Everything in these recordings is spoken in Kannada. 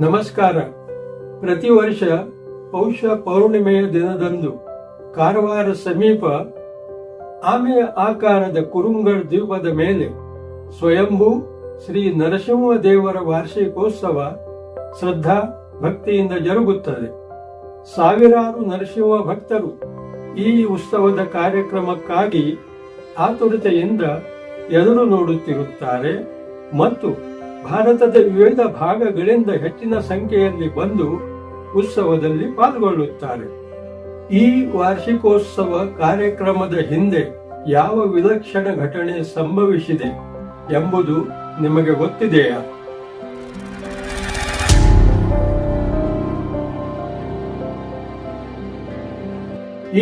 ನಮಸ್ಕಾರ. ಪ್ರತಿ ವರ್ಷ ಪೌಷ ಪೌರ್ಣಿಮೆಯ ದಿನದಂದು ಕಾರವಾರ ಸಮೀಪ ಆಮೆಯ ಆಕಾರದ ಕುರುಂಗಡ್ ದ್ವೀಪದ ಮೇಲೆ ಸ್ವಯಂಭೂ ಶ್ರೀ ನರಸಿಂಹ ದೇವರ ವಾರ್ಷಿಕೋತ್ಸವ ಶ್ರದ್ಧಾ ಭಕ್ತಿಯಿಂದ ಜರುಗುತ್ತದೆ. ಸಾವಿರಾರು ನರಸಿಂಹ ಭಕ್ತರು ಈ ಉತ್ಸವದ ಕಾರ್ಯಕ್ರಮಕ್ಕಾಗಿ ಆತುರತೆಯಿಂದ ಎದುರು ನೋಡುತ್ತಿರುತ್ತಾರೆ ಮತ್ತು ಭಾರತದ ವಿವಿಧ ಭಾಗಗಳಿಂದ ಹೆಚ್ಚಿನ ಸಂಖ್ಯೆಯಲ್ಲಿ ಬಂದು ಉತ್ಸವದಲ್ಲಿ ಪಾಲ್ಗೊಳ್ಳುತ್ತಾರೆ. ಈ ವಾರ್ಷಿಕೋತ್ಸವ ಕಾರ್ಯಕ್ರಮದ ಹಿಂದೆ ಯಾವ ವಿಲಕ್ಷಣ ಘಟನೆ ಸಂಭವಿಸಿದೆ ಎಂಬುದು ನಿಮಗೆ ಗೊತ್ತಿದೆಯಾ?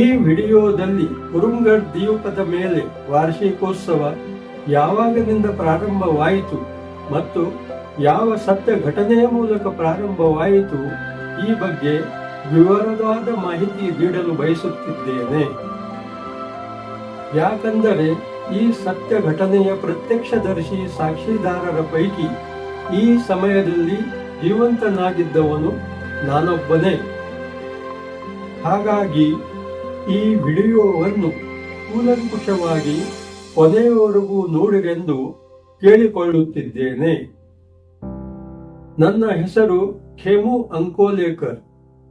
ಈ ವಿಡಿಯೋದಲ್ಲಿ ಕುರುಂಗಡ್ ದ್ವೀಪದ ಮೇಲೆ ವಾರ್ಷಿಕೋತ್ಸವ ಯಾವಾಗಿನಿಂದ ಪ್ರಾರಂಭವಾಯಿತು ಮತ್ತು ಯಾವ ಸತ್ಯ ಘಟನೆಯ ಮೂಲಕ ಪ್ರಾರಂಭವಾಯಿತು ಈ ಬಗ್ಗೆ ವಿವರವಾದ ಮಾಹಿತಿ ನೀಡಲು ಬಯಸುತ್ತಿದ್ದೇನೆ. ಯಾಕಂದರೆ ಈ ಸತ್ಯ ಘಟನೆಯ ಪ್ರತ್ಯಕ್ಷದರ್ಶಿ ಸಾಕ್ಷಿದಾರರ ಪೈಕಿ ಈ ಸಮಯದಲ್ಲಿ ಜೀವಂತನಾಗಿದ್ದವನು ನಾನೊಬ್ಬನೇ. ಹಾಗಾಗಿ ಈ ವಿಡಿಯೋವನ್ನು ಕೂಲಂಕುಷವಾಗಿ ಕೊನೆಯವರೆಗೂ ನೋಡಿರೆಂದು ಕೇಳಿಕೊಳ್ಳುತ್ತಿದ್ದೇನೆ. ನನ್ನ ಹೆಸರು ಖೇಮು ಅಂಕೋಲೇಕರ್.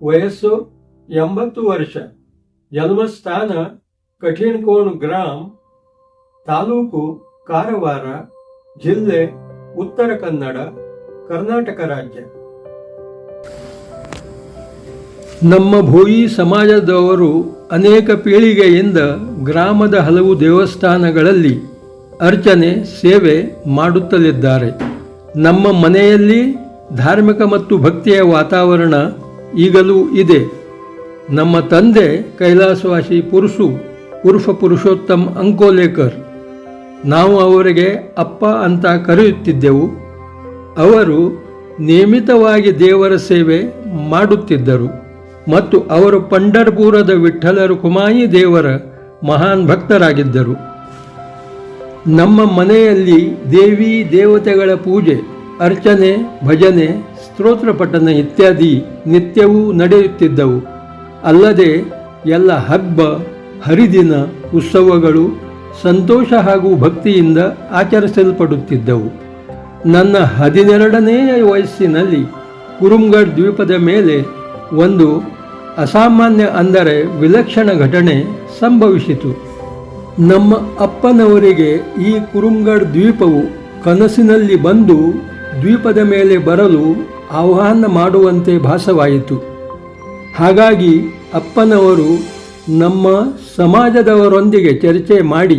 ವಯಸ್ಸು 80 ವರ್ಷ. ಜನ್ಮಸ್ಥಾನ ಕಠಿಣಕೋಣ ಗ್ರಾಮ, ತಾಲೂಕು ಕಾರವಾರ, ಜಿಲ್ಲೆ ಉತ್ತರ ಕನ್ನಡ, ಕರ್ನಾಟಕ ರಾಜ್ಯ. ನಮ್ಮ ಭೋಯಿ ಸಮಾಜದವರು ಅನೇಕ ಪೀಳಿಗೆಯಿಂದ ಗ್ರಾಮದ ಹಲವು ದೇವಸ್ಥಾನಗಳಲ್ಲಿ ಅರ್ಚನೆ ಸೇವೆ ಮಾಡುತ್ತಲಿದ್ದಾರೆ. ನಮ್ಮ ಮನೆಯಲ್ಲಿ ಧಾರ್ಮಿಕ ಮತ್ತು ಭಕ್ತಿಯ ವಾತಾವರಣ ಈಗಲೂ ಇದೆ. ನಮ್ಮ ತಂದೆ ಕೈಲಾಸವಾಸಿ ಪುರುಷು ಉರ್ಫ ಪುರುಷೋತ್ತಮ್ ಅಂಕೋಲೇಕರ್. ನಾವು ಅವರಿಗೆ ಅಪ್ಪ ಅಂತ ಕರೆಯುತ್ತಿದ್ದೆವು. ಅವರು ನಿಯಮಿತವಾಗಿ ದೇವರ ಸೇವೆ ಮಾಡುತ್ತಿದ್ದರು ಮತ್ತು ಅವರು ಪಂಢರ್ಪುರದ ವಿಠ್ಠಲ ರುಕ್ಮಾಯಿ ದೇವರ ಮಹಾನ್ ಭಕ್ತರಾಗಿದ್ದರು. ನಮ್ಮ ಮನೆಯಲ್ಲಿ ದೇವಿ ದೇವತೆಗಳ ಪೂಜೆ, ಅರ್ಚನೆ, ಭಜನೆ, ಸ್ತೋತ್ರ ಪಠನ ಇತ್ಯಾದಿ ನಿತ್ಯವೂ ನಡೆಯುತ್ತಿದ್ದವು. ಅಲ್ಲದೆ ಎಲ್ಲ ಹಬ್ಬ ಹರಿದಿನ ಉತ್ಸವಗಳು ಸಂತೋಷ ಹಾಗೂ ಭಕ್ತಿಯಿಂದ ಆಚರಿಸಲ್ಪಡುತ್ತಿದ್ದವು. ನನ್ನ 12ನೆಯ ವಯಸ್ಸಿನಲ್ಲಿ ಕುರುಂಗಡ್ ದ್ವೀಪದ ಮೇಲೆ ಒಂದು ಅಸಾಮಾನ್ಯ ಅಂದರೆ ವಿಲಕ್ಷಣ ಘಟನೆ ಸಂಭವಿಸಿತು. ನಮ್ಮ ಅಪ್ಪನವರಿಗೆ ಈ ಕುರುಂಗಡ್ ದ್ವೀಪವು ಕನಸಿನಲ್ಲಿ ಬಂದು ದ್ವೀಪದ ಮೇಲೆ ಬರಲು ಆಹ್ವಾನ ಮಾಡುವಂತೆ ಭಾಸವಾಯಿತು. ಹಾಗಾಗಿ ಅಪ್ಪನವರು ನಮ್ಮ ಸಮಾಜದವರೊಂದಿಗೆ ಚರ್ಚೆ ಮಾಡಿ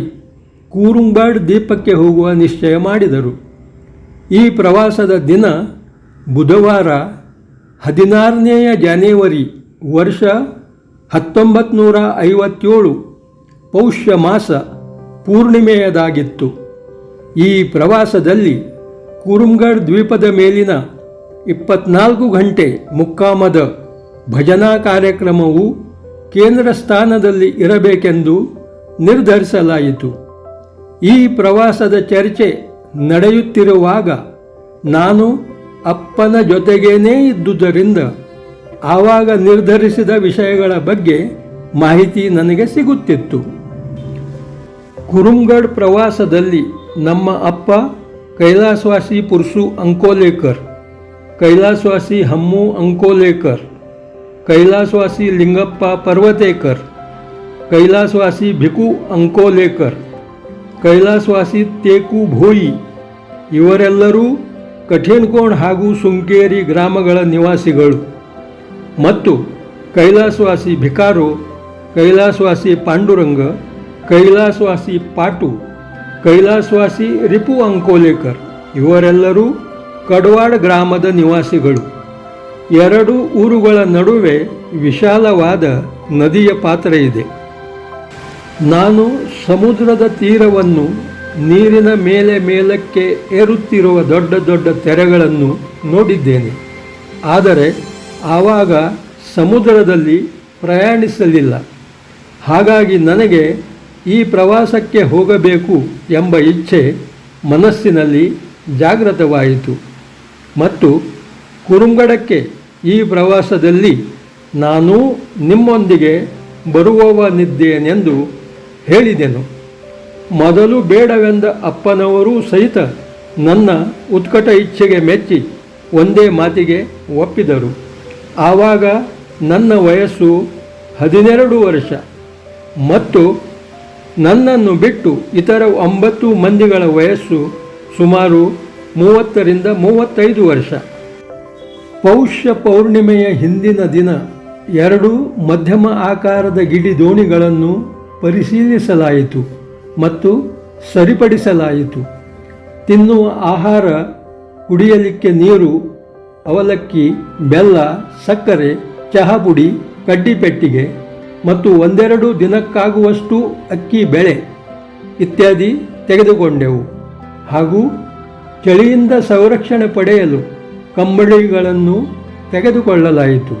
ಕುರುಂಗಡ್ ದ್ವೀಪಕ್ಕೆ ಹೋಗುವ ನಿಶ್ಚಯ ಮಾಡಿದರು. ಈ ಪ್ರವಾಸದ ದಿನ ಬುಧವಾರ 16ನೇ ಜನವರಿ ವರ್ಷ 1957 ಪೌಷ್ಯ ಮಾಸ ಪೂರ್ಣಿಮೆಯದಾಗಿತ್ತು. ಈ ಪ್ರವಾಸದಲ್ಲಿ ಕುರುಂಗಡ್ ದ್ವೀಪದ ಮೇಲಿನ 24 ಗಂಟೆ ಮುಕ್ಕಾಮದ ಭಜನಾ ಕಾರ್ಯಕ್ರಮವು ಕೇಂದ್ರ ಸ್ಥಾನದಲ್ಲಿ ಇರಬೇಕೆಂದು ನಿರ್ಧರಿಸಲಾಯಿತು. ಈ ಪ್ರವಾಸದ ಚರ್ಚೆ ನಡೆಯುತ್ತಿರುವಾಗ ನಾನು ಅಪ್ಪನ ಜೊತೆಗೇನೇ ಇದ್ದುದರಿಂದ ಆವಾಗ ನಿರ್ಧರಿಸಿದ ವಿಷಯಗಳ ಬಗ್ಗೆ ಮಾಹಿತಿ ನನಗೆ ಸಿಗುತ್ತಿತ್ತು. ಕುರುಂಗಡ್ ಪ್ರವಾಸದಲ್ಲಿ ನಮ್ಮ ಅಪ್ಪ ಕೈಲಾಸವಾಸಿ ಪುರುಷು ಅಂಕೋಲೇಕರ್, ಕೈಲಾಸವಾಸಿ ಹಮ್ಮು ಅಂಕೋಲೇಕರ್, ಕೈಲಾಸವಾಸಿ ಲಿಂಗಪ್ಪ ಪರ್ವತೇಕರ್, ಕೈಲಾಸವಾಸಿ ಭಿಕು ಅಂಕೋಲೇಕರ್, ಕೈಲಾಸವಾಸಿ ತೇಕು ಭೋಯಿ ಇವರೆಲ್ಲರೂ ಕಠಿಣಕೋಣ ಹಾಗೂ ಸುಂಕೇರಿ ಗ್ರಾಮಗಳ ನಿವಾಸಿಗಳು ಮತ್ತು ಕೈಲಾಸವಾಸಿ ಭಿಕಾರೋ, ಕೈಲಾಸವಾಸಿ ಪಾಂಡುರಂಗ, ಕೈಲಾಸವಾಸಿ ಪಾಟು, ಕೈಲಾಸವಾಸಿ ರಿಪು ಅಂಕೋಲೇಕರ್ ಇವರೆಲ್ಲರೂ ಕಡವಾಡ ಗ್ರಾಮದ ನಿವಾಸಿಗಳು. 2 ಊರುಗಳ ನಡುವೆ ವಿಶಾಲವಾದ ನದಿಯ ಪಾತ್ರ ಇದೆ. ನಾನು ಸಮುದ್ರದ ತೀರವನ್ನು ನೀರಿನ ಮೇಲಕ್ಕೆ ಏರುತ್ತಿರುವ ದೊಡ್ಡ ದೊಡ್ಡ ತೆರೆಗಳನ್ನು ನೋಡಿದ್ದೇನೆ. ಆದರೆ ಆವಾಗ ಸಮುದ್ರದಲ್ಲಿ ಪ್ರಯಾಣಿಸಲಿಲ್ಲ. ಹಾಗಾಗಿ ನನಗೆ ಈ ಪ್ರವಾಸಕ್ಕೆ ಹೋಗಬೇಕು ಎಂಬ ಇಚ್ಛೆ ಮನಸ್ಸಿನಲ್ಲಿ ಜಾಗೃತವಾಯಿತು ಮತ್ತು ಕುರುಂಗಡಕ್ಕೆ ಈ ಪ್ರವಾಸದಲ್ಲಿ ನಾನು ನಿಮ್ಮೊಂದಿಗೆ ಬರುವವನಿದ್ದೇನೆಂದು ಹೇಳಿದೆನು. ಮೊದಲು ಬೇಡವೆಂದ ಅಪ್ಪನವರೂ ಸಹಿತ ನನ್ನ ಉತ್ಕಟ ಇಚ್ಛೆಗೆ ಮೆಚ್ಚಿ ಒಂದೇ ಮಾತಿಗೆ ಒಪ್ಪಿದರು. ಆವಾಗ ನನ್ನ ವಯಸ್ಸು 12 ವರ್ಷ ಮತ್ತು ನನ್ನನ್ನು ಬಿಟ್ಟು ಇತರ 9 ಮಂದಿಗಳ ವಯಸ್ಸು ಸುಮಾರು 30ರಿಂದ 35 ವರ್ಷ. ಪೌಷ್ಯ ಪೌರ್ಣಿಮೆಯ ಹಿಂದಿನ ದಿನ 2 ಮಧ್ಯಮ ಆಕಾರದ ಗಿಡಿ ದೋಣಿಗಳನ್ನು ಪರಿಶೀಲಿಸಲಾಯಿತು ಮತ್ತು ಸರಿಪಡಿಸಲಾಯಿತು. ತಿನ್ನುವ ಆಹಾರ, ಕುಡಿಯಲಿಕ್ಕೆ ನೀರು, ಅವಲಕ್ಕಿ, ಬೆಲ್ಲ, ಸಕ್ಕರೆ, ಚಹಾ ಪುಡಿ, ಕಡ್ಡಿಪೆಟ್ಟಿಗೆ ಮತ್ತು 1-2 ದಿನಕ್ಕಾಗುವಷ್ಟು ಅಕ್ಕಿ ಬೆಳೆ ಇತ್ಯಾದಿ ತೆಗೆದುಕೊಂಡೆವು. ಹಾಗೂ ಚಳಿಯಿಂದ ಸಂರಕ್ಷಣೆ ಪಡೆಯಲು ಕಂಬಳಿಗಳನ್ನು ತೆಗೆದುಕೊಳ್ಳಲಾಯಿತು.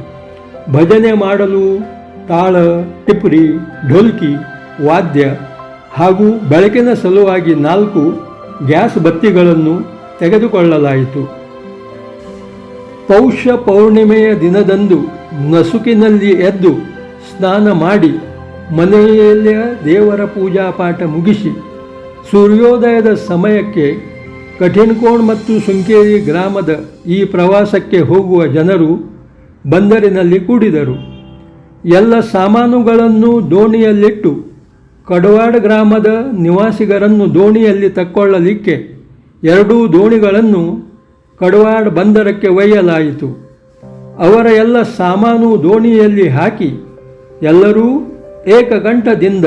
ಭಜನೆ ಮಾಡಲು ತಾಳ, ಟಿಪ್ರಿ, ಢೋಲ್ಕಿ, ವಾದ್ಯ ಹಾಗೂ ಬೆಳಕಿನ ಸಲುವಾಗಿ 4 ಗ್ಯಾಸ್ ಬತ್ತಿಗಳನ್ನು ತೆಗೆದುಕೊಳ್ಳಲಾಯಿತು. ಪೌಷ್ಯ ಪೌರ್ಣಿಮೆಯ ದಿನದಂದು ನಸುಕಿನಲ್ಲಿ ಎದ್ದು ಸ್ನಾನ ಮಾಡಿ ಮನೆಯಲ್ಲೇ ದೇವರ ಪೂಜಾ ಪಾಠ ಮುಗಿಸಿ ಸೂರ್ಯೋದಯದ ಸಮಯಕ್ಕೆ ಕಠಿಣಕೋಣ್ ಮತ್ತು ಸುಂಕೇರಿ ಗ್ರಾಮದ ಈ ಪ್ರವಾಸಕ್ಕೆ ಹೋಗುವ ಜನರು ಬಂದರಿನಲ್ಲಿ ಕೂಡಿದರು. ಎಲ್ಲ ಸಾಮಾನುಗಳನ್ನು ದೋಣಿಯಲ್ಲಿಟ್ಟು ಕಡವಾಡ ಗ್ರಾಮದ ನಿವಾಸಿಗರನ್ನು ದೋಣಿಯಲ್ಲಿ ತಕ್ಕೊಳ್ಳಲಿಕ್ಕೆ 2 ದೋಣಿಗಳನ್ನು ಕಡವಾಡ ಬಂದರಕ್ಕೆ ಒಯ್ಯಲಾಯಿತು. ಅವರ ಎಲ್ಲ ಸಾಮಾನು ದೋಣಿಯಲ್ಲಿ ಹಾಕಿ ಎಲ್ಲರೂ ಏಕಕಂಠದಿಂದ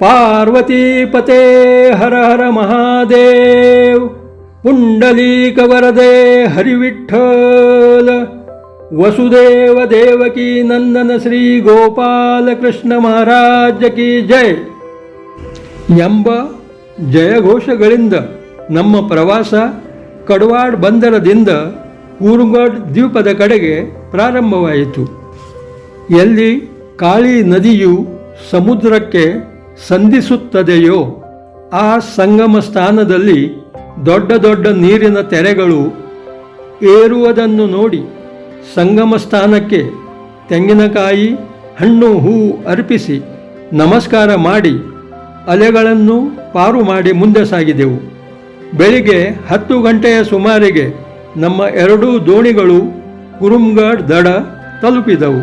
ಪಾರ್ವತೀಪತೆ ಹರ ಹರ ಮಹಾದೇವ್, ಪುಂಡಲೀಕ ವರದೆ ಹರಿವಿಠ್ಠಲ, ವಸುದೇವ ದೇವಕಿ ನಂದನ ಶ್ರೀ ಗೋಪಾಲ ಕೃಷ್ಣ ಮಹಾರಾಜ ಕಿ ಜೈ ಎಂಬ ಜಯಘೋಷಗಳಿಂದ ನಮ್ಮ ಪ್ರವಾಸ ಕಡವಾಡ ಬಂದರದಿಂದ ಕೂರುಂಗಡ್ ದ್ವೀಪದ ಕಡೆಗೆ ಪ್ರಾರಂಭವಾಯಿತು. ಎಲ್ಲಿ ಕಾಳಿ ನದಿಯು ಸಮುದ್ರಕ್ಕೆ ಸಂಧಿಸುತ್ತದೆಯೋ ಆ ಸಂಗಮ ಸ್ಥಾನದಲ್ಲಿ ದೊಡ್ಡ ದೊಡ್ಡ ನೀರಿನ ತೆರೆಗಳು ಏರುವುದನ್ನು ನೋಡಿ ಸಂಗಮ ಸ್ಥಾನಕ್ಕೆ ತೆಂಗಿನಕಾಯಿ, ಹಣ್ಣು, ಹೂವು ಅರ್ಪಿಸಿ ನಮಸ್ಕಾರ ಮಾಡಿ ಅಲೆಗಳನ್ನು ಪಾರು ಮಾಡಿ ಮುಂದೆ ಸಾಗಿದೆವು. ಬೆಳಿಗ್ಗೆ 10 ಗಂಟೆಯ ಸುಮಾರಿಗೆ ನಮ್ಮ 2 ದೋಣಿಗಳು ಕುರುಂಗಡ್ ದಡ ತಲುಪಿದವು.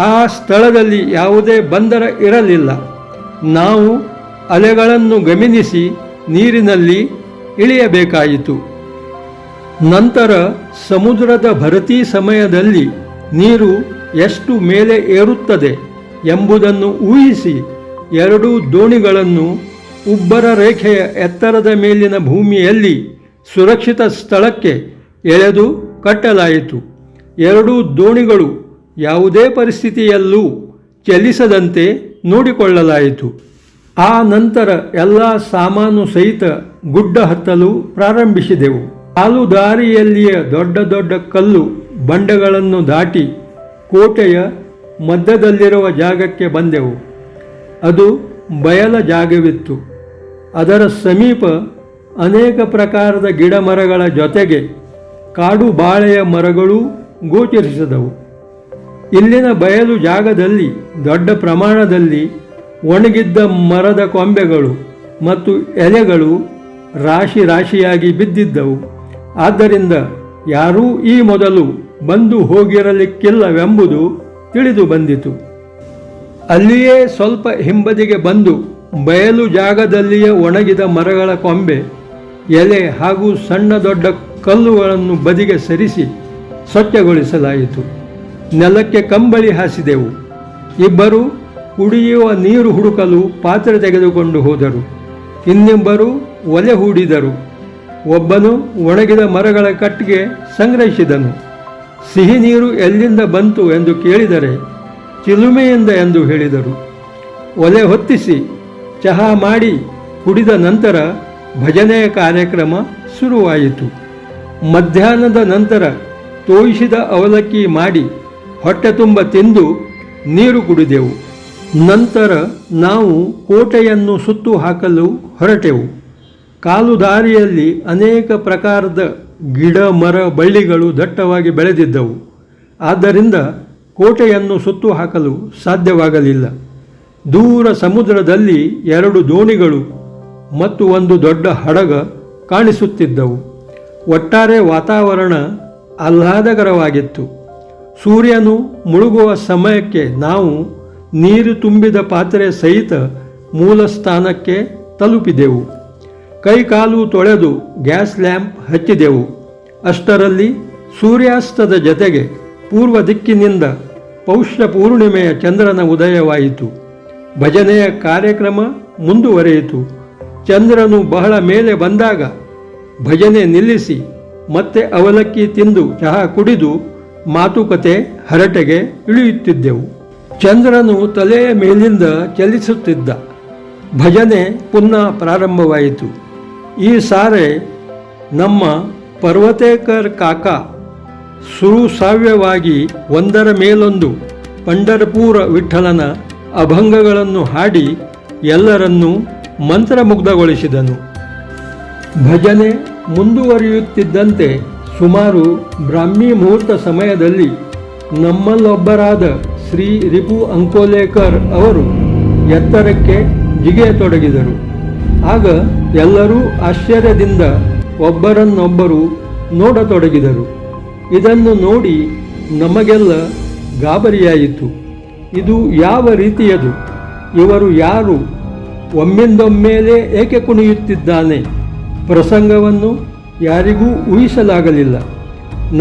ಆ ಸ್ಥಳದಲ್ಲಿ ಯಾವುದೇ ಬಂದರ ಇರಲಿಲ್ಲ. ನಾವು ಅಲೆಗಳನ್ನು ಗಮನಿಸಿ ನೀರಿನಲ್ಲಿ ಇಳಿಯಬೇಕಾಯಿತು. ನಂತರ ಸಮುದ್ರದ ಭರತಿ ಸಮಯದಲ್ಲಿ ನೀರು ಎಷ್ಟು ಮೇಲೆ ಏರುತ್ತದೆ ಎಂಬುದನ್ನು ಊಹಿಸಿ 2 ದೋಣಿಗಳನ್ನು ಉಬ್ಬರ ರೇಖೆಯ ಎತ್ತರದ ಮೇಲಿನ ಭೂಮಿಯಲ್ಲಿ ಸುರಕ್ಷಿತ ಸ್ಥಳಕ್ಕೆ ಎಳೆದು ಕಟ್ಟಲಾಯಿತು. 2 ದೋಣಿಗಳು ಯಾವುದೇ ಪರಿಸ್ಥಿತಿಯಲ್ಲೂ ಚಲಿಸದಂತೆ ನೋಡಿಕೊಳ್ಳಲಾಯಿತು. ಆ ನಂತರ ಎಲ್ಲ ಸಾಮಾನು ಸಹಿತ ಗುಡ್ಡ ಹತ್ತಲು ಪ್ರಾರಂಭಿಸಿದೆವು. ಕಾಲು ದಾರಿಯಲ್ಲಿಯ ದೊಡ್ಡ ದೊಡ್ಡ ಕಲ್ಲು ಬಂಡೆಗಳನ್ನು ದಾಟಿ ಕೋಟೆಯ ಮಧ್ಯದಲ್ಲಿರುವ ಜಾಗಕ್ಕೆ ಬಂದೆವು. ಅದು ಬಯಲ ಜಾಗವಿತ್ತು. ಅದರ ಸಮೀಪ ಅನೇಕ ಪ್ರಕಾರದ ಗಿಡ ಮರಗಳ ಜೊತೆಗೆ ಕಾಡು ಬಾಳೆಯ ಮರಗಳೂ ಗೋಚರಿಸಿದವು. ಇಲ್ಲಿನ ಬಯಲು ಜಾಗದಲ್ಲಿ ದೊಡ್ಡ ಪ್ರಮಾಣದಲ್ಲಿ ಒಣಗಿದ್ದ ಮರದ ಕೊಂಬೆಗಳು ಮತ್ತು ಎಲೆಗಳು ರಾಶಿ ರಾಶಿಯಾಗಿ ಬಿದ್ದಿದ್ದವು. ಆದ್ದರಿಂದ ಯಾರೂ ಈ ಮೊದಲು ಬಂದು ಹೋಗಿರಲಿಕ್ಕಿಲ್ಲವೆಂಬುದು ತಿಳಿದು ಬಂದಿತು. ಅಲ್ಲಿಯೇ ಸ್ವಲ್ಪ ಹಿಂಬದಿಗೆ ಬಂದು ಬಯಲು ಜಾಗದಲ್ಲಿಯೇ ಒಣಗಿದ ಮರಗಳ ಕೊಂಬೆ, ಎಲೆ ಹಾಗೂ ಸಣ್ಣ ದೊಡ್ಡ ಕಲ್ಲುಗಳನ್ನು ಬದಿಗೆ ಸರಿಸಿ ಸ್ವಚ್ಛಗೊಳಿಸಲಾಯಿತು. ನೆಲಕ್ಕೆ ಕಂಬಳಿ ಹಾಸಿದೆವು. ಇಬ್ಬರು ಕುಡಿಯುವ ನೀರು ಹುಡುಕಲು ಪಾತ್ರೆ ತೆಗೆದುಕೊಂಡು ಹೋದರು. ಇನ್ನಿಬ್ಬರು ಒಲೆ ಹೂಡಿದರು. ಒಬ್ಬನು ಒಣಗಿದ ಮರಗಳ ಕಟ್ಟಿಗೆ ಸಂಗ್ರಹಿಸಿದನು. ಸಿಹಿ ನೀರು ಎಲ್ಲಿಂದ ಬಂತು ಎಂದು ಕೇಳಿದರೆ ಚಿಲುಮೆಯಿಂದ ಎಂದು ಹೇಳಿದರು. ಒಲೆ ಹೊತ್ತಿಸಿ ಚಹಾ ಮಾಡಿ ಕುಡಿದ ನಂತರ ಭಜನೆಯ ಕಾರ್ಯಕ್ರಮ ಶುರುವಾಯಿತು. ಮಧ್ಯಾಹ್ನದ ನಂತರ ತೋಯಿಸಿದ ಅವಲಕ್ಕಿ ಮಾಡಿ ಹೊಟ್ಟೆ ತುಂಬ ತಿಂದು ನೀರು ಕುಡಿದೆವು. ನಂತರ ನಾವು ಕೋಟೆಯನ್ನು ಸುತ್ತು ಹಾಕಲು ಹೊರಟೆವು. ಕಾಲು ದಾರಿಯಲ್ಲಿ ಅನೇಕ ಪ್ರಕಾರದ ಗಿಡ ಮರ ಬಳ್ಳಿಗಳು ದಟ್ಟವಾಗಿ ಬೆಳೆದಿದ್ದವು. ಆದ್ದರಿಂದ ಕೋಟೆಯನ್ನು ಸುತ್ತು ಹಾಕಲು ಸಾಧ್ಯವಾಗಲಿಲ್ಲ. ದೂರ ಸಮುದ್ರದಲ್ಲಿ 2 ದೋಣಿಗಳು ಮತ್ತು ಒಂದು ದೊಡ್ಡ ಹಡಗ ಕಾಣಿಸುತ್ತಿದ್ದವು. ಒಟ್ಟಾರೆ ವಾತಾವರಣ ಆಹ್ಲಾದಕರವಾಗಿತ್ತು. ಸೂರ್ಯನು ಮುಳುಗುವ ಸಮಯಕ್ಕೆ ನಾವು ನೀರು ತುಂಬಿದ ಪಾತ್ರೆ ಸಹಿತ ಮೂಲ ಸ್ಥಾನಕ್ಕೆ ತಲುಪಿದೆವು. ಕೈಕಾಲು ತೊಳೆದು ಗ್ಯಾಸ್ ಲ್ಯಾಂಪ್ ಹಚ್ಚಿದೆವು. ಅಷ್ಟರಲ್ಲಿ ಸೂರ್ಯಾಸ್ತದ ಜತೆಗೆ ಪೂರ್ವ ದಿಕ್ಕಿನಿಂದ ಪೌಷ್ಯ ಪೂರ್ಣಿಮೆಯ ಚಂದ್ರನ ಉದಯವಾಯಿತು. ಭಜನೆಯ ಕಾರ್ಯಕ್ರಮ ಮುಂದುವರೆಯಿತು. ಚಂದ್ರನು ಬಹಳ ಮೇಲೆ ಬಂದಾಗ ಭಜನೆ ನಿಲ್ಲಿಸಿ ಮತ್ತೆ ಅವಲಕ್ಕಿ ತಿಂದು ಚಹಾ ಕುಡಿದು ಮಾತುಕತೆ ಹರಟೆಗೆ ಇಳಿಯುತ್ತಿದ್ದೆವು. ಚಂದ್ರನು ತಲೆಯ ಮೇಲಿಂದ ಚಲಿಸುತ್ತಿದ್ದ. ಭಜನೆ ಪುನಃ ಪ್ರಾರಂಭವಾಯಿತು. ಈ ಸಾರೆ ನಮ್ಮ ಪರ್ವತೇಕರ್ ಕಾಕಾ ಸುಸಾವ್ಯವಾಗಿ ಒಂದರ ಮೇಲೊಂದು ಪಂಢರಪುರ ವಿಠ್ಠಲನ ಅಭಂಗಗಳನ್ನು ಹಾಡಿ ಎಲ್ಲರನ್ನೂ ಮಂತ್ರಮುಗ್ಧಗೊಳಿಸಿದನು. ಭಜನೆ ಮುಂದುವರಿಯುತ್ತಿದ್ದಂತೆ ಸುಮಾರು ಬ್ರಾಹ್ಮಿ ಮುಹೂರ್ತ ಸಮಯದಲ್ಲಿ ನಮ್ಮಲ್ಲೊಬ್ಬರಾದ ಶ್ರೀ ರಿಪು ಅಂಕೋಲೇಕರ್ ಅವರು ಎತ್ತರಕ್ಕೆ ಜಿಗಿಯತೊಡಗಿದರು. ಆಗ ಎಲ್ಲರೂ ಆಶ್ಚರ್ಯದಿಂದ ಒಬ್ಬರನ್ನೊಬ್ಬರು ನೋಡತೊಡಗಿದರು. ಇದನ್ನು ನೋಡಿ ನಮಗೆಲ್ಲ ಗಾಬರಿಯಾಯಿತು. ಇದು ಯಾವ ರೀತಿಯದು? ಇವರು ಯಾರು? ಒಮ್ಮಿಂದೊಮ್ಮೆಲೇ ಏಕೆ ಕುಣಿಯುತ್ತಿದ್ದಾನೆ? ಪ್ರಸಂಗವನ್ನು ಯಾರಿಗೂ ಊಹಿಸಲಾಗಲಿಲ್ಲ.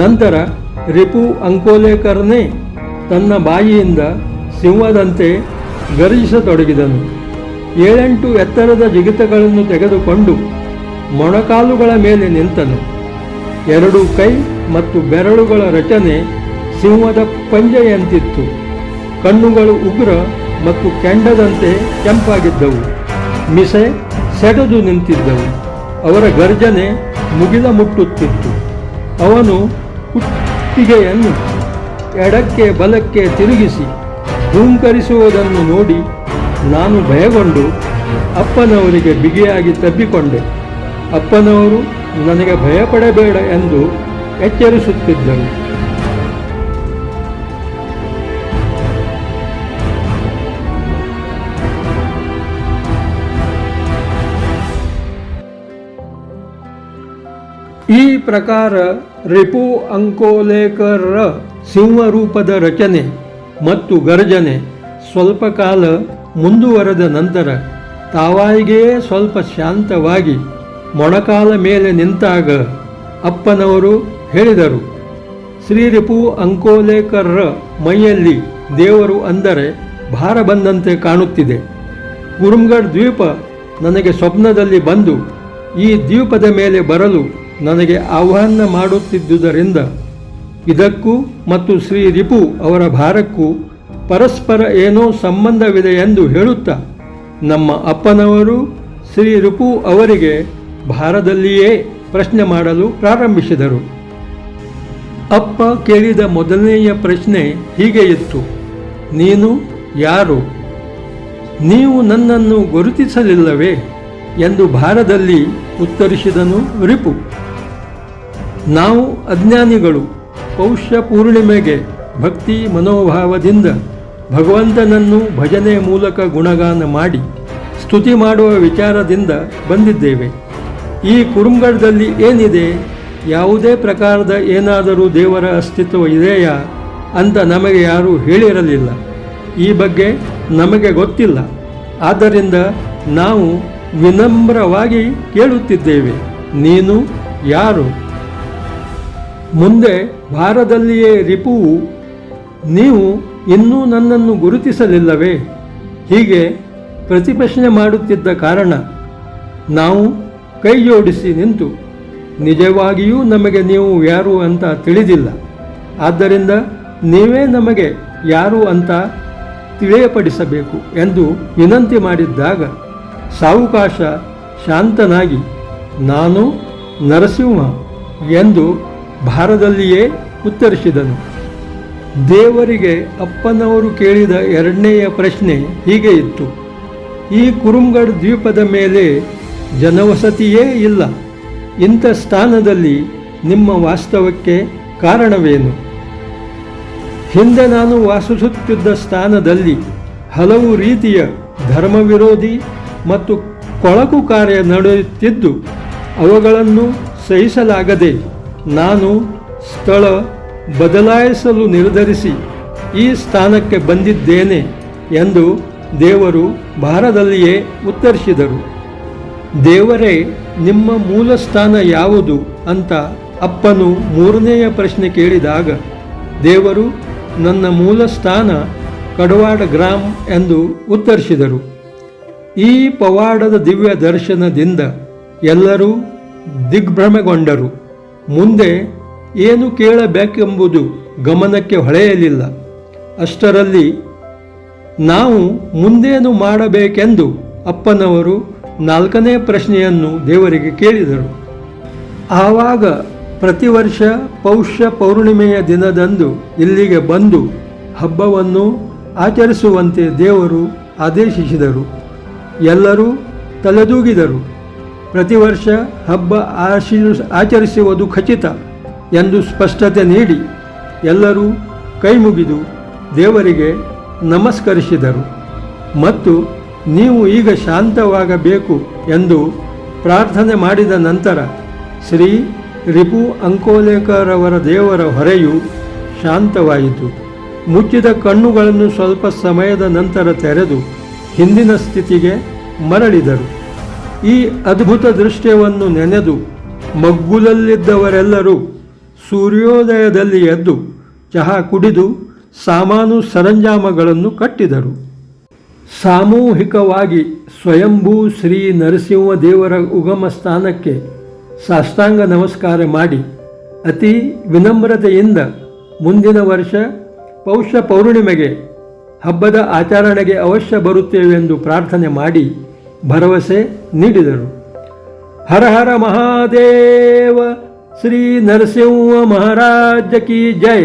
ನಂತರ ರಿಪು ಅಂಕೋಲೇಕರ್ನೇ ತನ್ನ ಬಾಯಿಯಿಂದ ಸಿಂಹದಂತೆ ಗರ್ಜಿಸತೊಡಗಿದನು. 7-8 ಎತ್ತರದ ಜಿಗಿತಗಳನ್ನು ತೆಗೆದುಕೊಂಡು ಮೊಣಕಾಲುಗಳ ಮೇಲೆ ನಿಂತನು. 2 ಕೈ ಮತ್ತು ಬೆರಳುಗಳ ರಚನೆ ಸಿಂಹದ ಪಂಜೆಯಂತಿತ್ತು. ಕಣ್ಣುಗಳು ಉಗ್ರ ಮತ್ತು ಕೆಂಡದಂತೆ ಕೆಂಪಾಗಿದ್ದವು. ಮಿಸೆ ಸೆಟೆದು ನಿಂತಿದ್ದವು. ಅವರ ಗರ್ಜನೆ ಮುಗಿಲ ಮುಟ್ಟುತ್ತಿತ್ತು. ಅವನು ಕುತ್ತಿಗೆಯನ್ನು ಎಡಕ್ಕೆ ಬಲಕ್ಕೆ ತಿರುಗಿಸಿ ಹೂಂಕರಿಸುವುದನ್ನು ನೋಡಿ ನಾನು ಭಯಗೊಂಡು ಅಪ್ಪನವರಿಗೆ ಬಿಗಿಯಾಗಿ ತಬ್ಬಿಕೊಂಡೆ. ಅಪ್ಪನವರು ನನಗೆ ಭಯಪಡಬೇಡ ಎಂದು ಎಚ್ಚರಿಸುತ್ತಿದ್ದರು. ಈ ಪ್ರಕಾರ ರಿಪು ಅಂಕೋಲೇಕರ್ರ ಸಿಂಹರೂಪದ ರಚನೆ ಮತ್ತು ಗರ್ಜನೆ ಸ್ವಲ್ಪ ಕಾಲ ಮುಂದುವರೆದ ನಂತರ ತಾವಾಗಿಯೇ ಸ್ವಲ್ಪ ಶಾಂತವಾಗಿ ಮೊಣಕಾಲ ಮೇಲೆ ನಿಂತಾಗ ಅಪ್ಪನವರು ಹೇಳಿದರು, ಶ್ರೀ ರಿಪು ಅಂಕೋಲೇಕರ್ರ ಮೈಯಲ್ಲಿ ದೇವರು ಅಂದರೆ ಭಾರ ಬಂದಂತೆ ಕಾಣುತ್ತಿದೆ. ಕುರುಮ್ಗಢ್ ದ್ವೀಪ ನನಗೆ ಸ್ವಪ್ನದಲ್ಲಿ ಬಂದು ಈ ದ್ವೀಪದ ಮೇಲೆ ಬರಲು ನನಗೆ ಆಹ್ವಾನ ಮಾಡುತ್ತಿದ್ದುದರಿಂದ ಇದಕ್ಕೂ ಮತ್ತು ಶ್ರೀ ರಿಪು ಅವರ ಭಾರಕ್ಕೂ ಪರಸ್ಪರ ಏನೋ ಸಂಬಂಧವಿದೆ ಎಂದು ಹೇಳುತ್ತಾ ನಮ್ಮ ಅಪ್ಪನವರು ಶ್ರೀ ರಿಪು ಅವರಿಗೆ ಭಾರದಲ್ಲಿಯೇ ಪ್ರಶ್ನೆ ಮಾಡಲು ಪ್ರಾರಂಭಿಸಿದರು. ಅಪ್ಪ ಕೇಳಿದ ಮೊದಲನೆಯ ಪ್ರಶ್ನೆ ಹೀಗೆ ಇತ್ತು, ನೀನು ಯಾರು? ನೀವು ನನ್ನನ್ನು ಗುರುತಿಸಲಿಲ್ಲವೇ ಎಂದು ಭಾರದಲ್ಲಿ ಉತ್ತರಿಸಿದನು ರಿಪು. ನಾವು ಅಜ್ಞಾನಿಗಳು ಪೌಷ್ಯ ಪೂರ್ಣಿಮೆಗೆ ಭಕ್ತಿ ಮನೋಭಾವದಿಂದ ಭಗವಂತನನ್ನು ಭಜನೆ ಮೂಲಕ ಗುಣಗಾನ ಮಾಡಿ ಸ್ತುತಿ ಮಾಡುವ ವಿಚಾರದಿಂದ ಬಂದಿದ್ದೇವೆ. ಈ ಕುರುಮ್ಗಢದಲ್ಲಿ ಏನಿದೆ? ಯಾವುದೇ ಪ್ರಕಾರದ ಏನಾದರೂ ದೇವರ ಅಸ್ತಿತ್ವ ಇದೆಯಾ ಅಂತ ನಮಗೆ ಯಾರೂ ಹೇಳಿರಲಿಲ್ಲ. ಈ ಬಗ್ಗೆ ನಮಗೆ ಗೊತ್ತಿಲ್ಲ. ಆದ್ದರಿಂದ ನಾವು ವಿನಮ್ರವಾಗಿ ಕೇಳುತ್ತಿದ್ದೇವೆ, ನೀನು ಯಾರು? ಮುಂದೆ ಭಾರದಲ್ಲಿಯೇ ರಿಪುವು, ನೀವು ಇನ್ನೂ ನನ್ನನ್ನು ಗುರುತಿಸಲಿಲ್ಲವೇ? ಹೀಗೆ ಪ್ರತಿಪ್ರಶ್ನೆ ಮಾಡುತ್ತಿದ್ದ ಕಾರಣ ನಾವು ಕೈ ಜೋಡಿಸಿ ನಿಂತು, ನಿಜವಾಗಿಯೂ ನಮಗೆ ನೀವು ಯಾರು ಅಂತ ತಿಳಿದಿಲ್ಲ. ಆದ್ದರಿಂದ ನೀವೇ ನಮಗೆ ಯಾರು ಅಂತ ತಿಳಿಯಪಡಿಸಬೇಕು ಎಂದು ವಿನಂತಿ ಮಾಡಿದ್ದಾಗ ಸಾವುಕಾಶ ಶಾಂತನಾಗಿ, ನಾನು ನರಸಿಂಹ ಎಂದು ಭಾರದಲ್ಲಿಯೇ ಉತ್ತರಿಸಿದನು. ದೇವರಿಗೆ ಅಪ್ಪನವರು ಕೇಳಿದ ಎರಡನೆಯ ಪ್ರಶ್ನೆ ಹೀಗೆ ಇತ್ತು, ಈ ಕುರುಮ್ಗಢ್ ದ್ವೀಪದ ಮೇಲೆ ಜನವಸತಿಯೇ ಇಲ್ಲ. ಇಂಥ ಸ್ಥಾನದಲ್ಲಿ ನಿಮ್ಮ ವಾಸ್ತವಕ್ಕೆ ಕಾರಣವೇನು? ಹಿಂದೆ ನಾನು ವಾಸಿಸುತ್ತಿದ್ದ ಸ್ಥಾನದಲ್ಲಿ ಹಲವು ರೀತಿಯ ಧರ್ಮವಿರೋಧಿ ಮತ್ತು ಕೊಳಕು ಕಾರ್ಯ ನಡೆಯುತ್ತಿದ್ದು ಅವುಗಳನ್ನು ಸಹಿಸಲಾಗದೆ ನಾನು ಸ್ಥಳ ಬದಲಾಯಿಸಲು ನಿರ್ಧರಿಸಿ ಈ ಸ್ಥಾನಕ್ಕೆ ಬಂದಿದ್ದೇನೆ ಎಂದು ದೇವರು ಭಾರದಲ್ಲಿಯೇ ಉತ್ತರಿಸಿದರು. ದೇವರೇ, ನಿಮ್ಮ ಮೂಲ ಸ್ಥಾನ ಯಾವುದು ಅಂತ ಅಪ್ಪನು ಮೂರನೆಯ ಪ್ರಶ್ನೆ ಕೇಳಿದಾಗ ದೇವರು ನನ್ನ ಮೂಲ ಸ್ಥಾನ ಕಡವಾಡ ಗ್ರಾಮ್ ಎಂದು ಉತ್ತರಿಸಿದರು. ಈ ಪವಾಡದ ದಿವ್ಯ ದರ್ಶನದಿಂದ ಎಲ್ಲರೂ ದಿಗ್ಭ್ರಮೆಗೊಂಡರು. ಮುಂದೆ ಏನು ಕೇಳಬೇಕೆಂಬುದು ಗಮನಕ್ಕೆ ಹೊಳೆಯಲಿಲ್ಲ. ಅಷ್ಟರಲ್ಲಿ ನಾವು ಮುಂದೇನು ಮಾಡಬೇಕೆಂದು ಅಪ್ಪನವರು ನಾಲ್ಕನೇ ಪ್ರಶ್ನೆಯನ್ನು ದೇವರಿಗೆ ಕೇಳಿದರು. ಆವಾಗ ಪ್ರತಿ ವರ್ಷ ಪೌಷ್ಯ ಪೌರ್ಣಿಮೆಯ ದಿನದಂದು ಇಲ್ಲಿಗೆ ಬಂದು ಹಬ್ಬವನ್ನು ಆಚರಿಸುವಂತೆ ದೇವರು ಆದೇಶಿಸಿದರು. ಎಲ್ಲರೂ ತಲೆದೂಗಿದರು. ಪ್ರತಿ ವರ್ಷ ಹಬ್ಬ ಆಚರಿಸುವುದು ಖಚಿತ ಎಂದು ಸ್ಪಷ್ಟತೆ ನೀಡಿ ಎಲ್ಲರೂ ಕೈಮುಗಿದು ದೇವರಿಗೆ ನಮಸ್ಕರಿಸಿದರು ಮತ್ತು ನೀವು ಈಗ ಶಾಂತವಾಗಬೇಕು ಎಂದು ಪ್ರಾರ್ಥನೆ ಮಾಡಿದ ನಂತರ ಶ್ರೀ ರಿಪು ಅಂಕೋಲೇಕರ್ ಅವರ ದೇವರ ಹೊರೆಯು ಶಾಂತವಾಯಿತು. ಮುಚ್ಚಿದ ಕಣ್ಣುಗಳನ್ನು ಸ್ವಲ್ಪ ಸಮಯದ ನಂತರ ತೆರೆದು ಹಿಂದಿನ ಸ್ಥಿತಿಗೆ ಮರಳಿದರು. ಈ ಅದ್ಭುತ ದೃಶ್ಯವನ್ನು ನೆನೆದು ಮಗ್ಗುಲಲ್ಲಿದ್ದವರೆಲ್ಲರೂ ಸೂರ್ಯೋದಯದಲ್ಲಿ ಎದ್ದು ಚಹಾ ಕುಡಿದು ಸಾಮಾನು ಸರಂಜಾಮಗಳನ್ನು ಕಟ್ಟಿದರು. ಸಾಮೂಹಿಕವಾಗಿ ಸ್ವಯಂಭೂ ಶ್ರೀ ನರಸಿಂಹ ದೇವರ ಉಗಮ ಸ್ಥಾನಕ್ಕೆ ಸಾಷ್ಟಾಂಗ ನಮಸ್ಕಾರ ಮಾಡಿ ಅತಿ ವಿನಮ್ರತೆಯಿಂದ ಮುಂದಿನ ವರ್ಷ ಪೌಷ್ಯ ಪೌರ್ಣಿಮೆಗೆ ಹಬ್ಬದ ಆಚರಣೆಗೆ ಅವಶ್ಯ ಬರುತ್ತೇವೆಂದು ಪ್ರಾರ್ಥನೆ ಮಾಡಿ ಭರವಸೆ ನೀಡಿದರು. ಹರ ಹರ ಮಹಾದೇವ, ಶ್ರೀ ನರಸಿಂಹ ಮಹಾರಾಜ ಕಿ ಜೈ.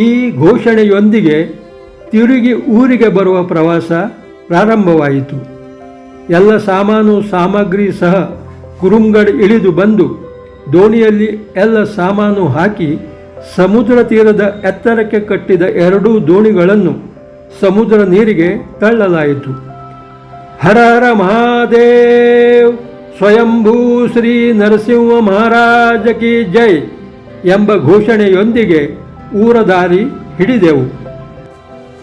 ಈ ಘೋಷಣೆಯೊಂದಿಗೆ ತಿರುಗಿ ಊರಿಗೆ ಬರುವ ಪ್ರವಾಸ ಪ್ರಾರಂಭವಾಯಿತು. ಎಲ್ಲ ಸಾಮಾನು ಸಾಮಗ್ರಿ ಸಹ ಕುರುಮ್ಗಢ್ ಇಳಿದು ಬಂದು ದೋಣಿಯಲ್ಲಿ ಎಲ್ಲ ಸಾಮಾನು ಹಾಕಿ ಸಮುದ್ರ ತೀರದ ಎತ್ತರಕ್ಕೆ ಕಟ್ಟಿದ 2 ದೋಣಿಗಳನ್ನು ಸಮುದ್ರ ನೀರಿಗೆ ತಳ್ಳಲಾಯಿತು. ಹರ ಹರ ಮಹಾದೇವ್, ಸ್ವಯಂಭೂ ಶ್ರೀ ನರಸಿಂಹ ಮಹಾರಾಜ ಕಿ ಜೈ ಎಂಬ ಘೋಷಣೆಯೊಂದಿಗೆ ಊರ ದಾರಿ ಹಿಡಿದೆವು.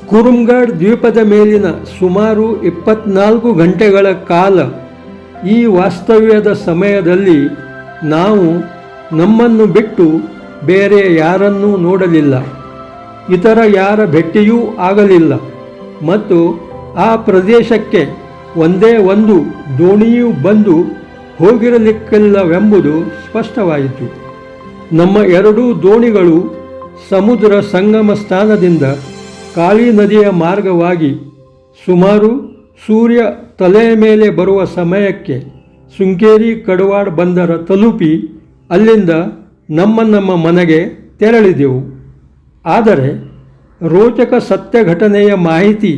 ಕುರುಮ್ಗಢ್ ದ್ವೀಪದ ಮೇಲಿನ ಸುಮಾರು 24 ಗಂಟೆಗಳ ಕಾಲ ಈ ವಾಸ್ತವ್ಯದ ಸಮಯದಲ್ಲಿ ನಾವು ನಮ್ಮನ್ನು ಬಿಟ್ಟು ಬೇರೆ ಯಾರನ್ನೂ ನೋಡಲಿಲ್ಲ, ಇತರ ಯಾರ ಭೇಟಿಯೂ ಆಗಲಿಲ್ಲ ಮತ್ತು ಆ ಪ್ರದೇಶಕ್ಕೆ ಒಂದೇ ಒಂದು ದೋಣಿಯೂ ಬಂದು ಹೋಗಿರಲಿಕ್ಕಿಲ್ಲವೆಂಬುದು ಸ್ಪಷ್ಟವಾಯಿತು. ನಮ್ಮ 2 ದೋಣಿಗಳು ಸಮುದ್ರ ಸಂಗಮ ಸ್ಥಾನದಿಂದ ಕಾಳಿ ನದಿಯ ಮಾರ್ಗವಾಗಿ ಸುಮಾರು ಸೂರ್ಯ ತಲೆಯ ಮೇಲೆ ಬರುವ ಸಮಯಕ್ಕೆ ಶೃಂಗೇರಿ ಕಡವಾಡ್ ಬಂದರ ತಲುಪಿ ಅಲ್ಲಿಂದ ನಮ್ಮ ಮನೆಗೆ ತೆರಳಿದೆವು. ಆದರೆ ರೋಚಕ ಸತ್ಯ ಘಟನೆಯ ಮಾಹಿತಿ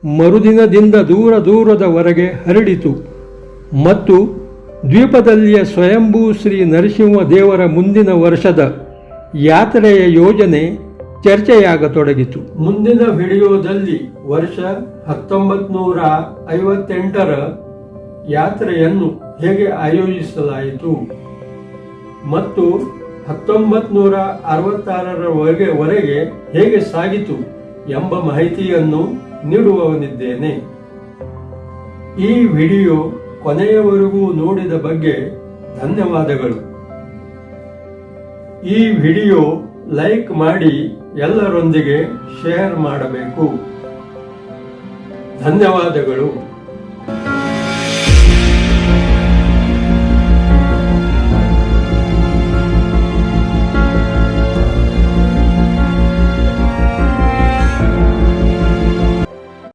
ಮರುದಿನದಿಂದ ದೂರದವರೆಗೆ ಹರಡಿತು ಮತ್ತು ದ್ವೀಪದಲ್ಲಿಯ ಸ್ವಯಂಭೂ ಶ್ರೀ ನರಸಿಂಹ ದೇವರ ಮುಂದಿನ ವರ್ಷದ ಯಾತ್ರೆಯ ಯೋಜನೆ ಚರ್ಚೆಯಾಗತೊಡಗಿತು. ಮುಂದಿನ ವಿಡಿಯೋದಲ್ಲಿ ವರ್ಷ 1958ರ ಯಾತ್ರೆಯನ್ನು ಹೇಗೆ ಆಯೋಜಿಸಲಾಯಿತು ಮತ್ತು 1966ರವರೆಗೆ ಹೇಗೆ ಸಾಗಿತು ಎಂಬ ಮಾಹಿತಿಯನ್ನು ನೀಡುವವನಿದ್ದೇನೆ. ಈ ವಿಡಿಯೋ ಕೊನೆಯವರೆಗೂ ನೋಡಿದ ಬಗ್ಗೆ ಧನ್ಯವಾದಗಳು. ಈ ವಿಡಿಯೋ ಲೈಕ್ ಮಾಡಿ ಎಲ್ಲರೊಂದಿಗೆ ಶೇರ್ ಮಾಡಬೇಕು. ಧನ್ಯವಾದಗಳು.